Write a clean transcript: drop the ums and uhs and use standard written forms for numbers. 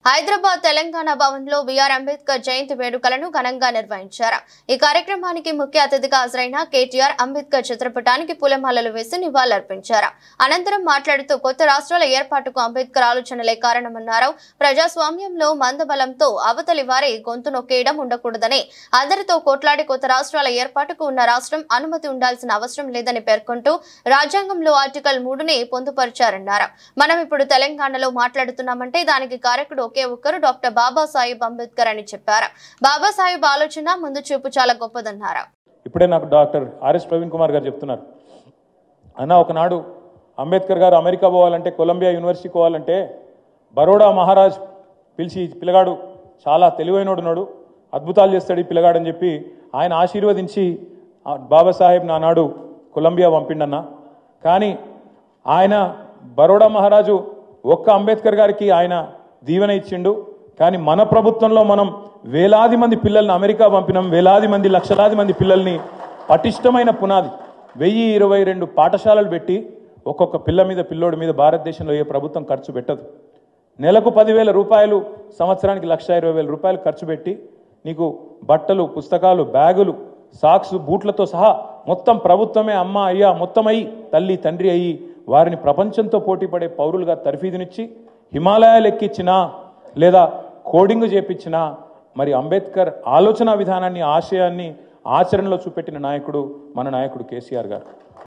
హైదరాబాద్ తెలంగాణ భవన్లో బిఆర్ అంబేద్కర్ జయంతి వేడుకలను ఘనంగా నిర్వహించారు. ఈ కార్యక్రమానికి ముఖ్య అతిథిగా హాజరైన కేటీఆర్ అంబేద్కర్ చిత్రపటానికి పూలమాలలు వేసి నివాళులర్పించారు. అనంతరం మాట్లాడుతూ కొత్త రాష్ట్రాల ఏర్పాటుకు అంబేద్కర్ ఆలోచనలే కారణమన్నారు. ప్రజాస్వామ్యంలో మందబలంతో అవతలి వారి గొంతు నొక్కేయడం ఉండకూడదని, అందరితో కొట్లాడి కొత్త రాష్ట్రాల ఏర్పాటుకు ఉన్న రాష్ట్రం అనుమతి ఉండాల్సిన అవసరం లేదని పేర్కొంటూ రాజ్యాంగంలో ఆర్టికల్ 3ని పొందుపరిచారన్నారు. మనం ఇప్పుడు తెలంగాణలో మాట్లాడుతున్నామంటే దానికి కారకుడు ఒకే ఒక్కరు డాక్టర్ బాబాసాహెబ్ అంబేద్కర్ అని చెప్పారు. బాబాసాహెబ్ ఆలోచన ముందు చూపు చాలా గొప్పదన్నారు. ఇప్పుడే నాకు డాక్టర్ ఆర్ఎస్ ప్రవీణ్ కుమార్ గారు చెప్తున్నారు, అన్న ఒకనాడు అంబేద్కర్ గారు అమెరికా పోవాలంటే, కొలంబియా యూనివర్సిటీ పోవాలంటే బరోడా మహారాజ్ పిలిచి, పిల్లగాడు చాలా తెలివైనడున్నాడు, అద్భుతాలు చేస్తాడు ఈ పిల్లగాడు అని చెప్పి ఆయన ఆశీర్వదించి బాబాసాహెబ్ నానాడు కొలంబియా పంపిండన్న. కానీ ఆయన బరోడా మహారాజు ఒక్క అంబేద్కర్ గారికి ఆయన దీవెన ఇచ్చిండు. కానీ మన ప్రభుత్వంలో మనం వేలాది మంది పిల్లల్ని అమెరికా పంపినాం, వేలాది మంది లక్షలాది మంది పిల్లల్ని పటిష్టమైన పునాది 1022 పాఠశాలలు పెట్టి ఒక్కొక్క పిల్ల మీద పిల్లోడి మీద భారతదేశంలో ఏ ప్రభుత్వం ఖర్చు పెట్టదు. నెలకు 10,000 రూపాయలు, సంవత్సరానికి 1,20,000 రూపాయలు ఖర్చు పెట్టి నీకు బట్టలు, పుస్తకాలు, బ్యాగులు, సాక్స్, బూట్లతో సహా మొత్తం ప్రభుత్వమే అమ్మ అయ్యా మొత్తం అయ్యి తల్లి తండ్రి అయ్యి వారిని ప్రపంచంతో పోటీపడే పౌరులుగా తర్ఫీదునిచ్చి హిమాలయాలు ఎక్కించినా లేదా కోడింగ్ చేపించినా మరి అంబేద్కర్ ఆలోచన విధానాన్ని, ఆశయాన్ని ఆచరణలో చూపెట్టిన నాయకుడు మన నాయకుడు కేసీఆర్ గారు.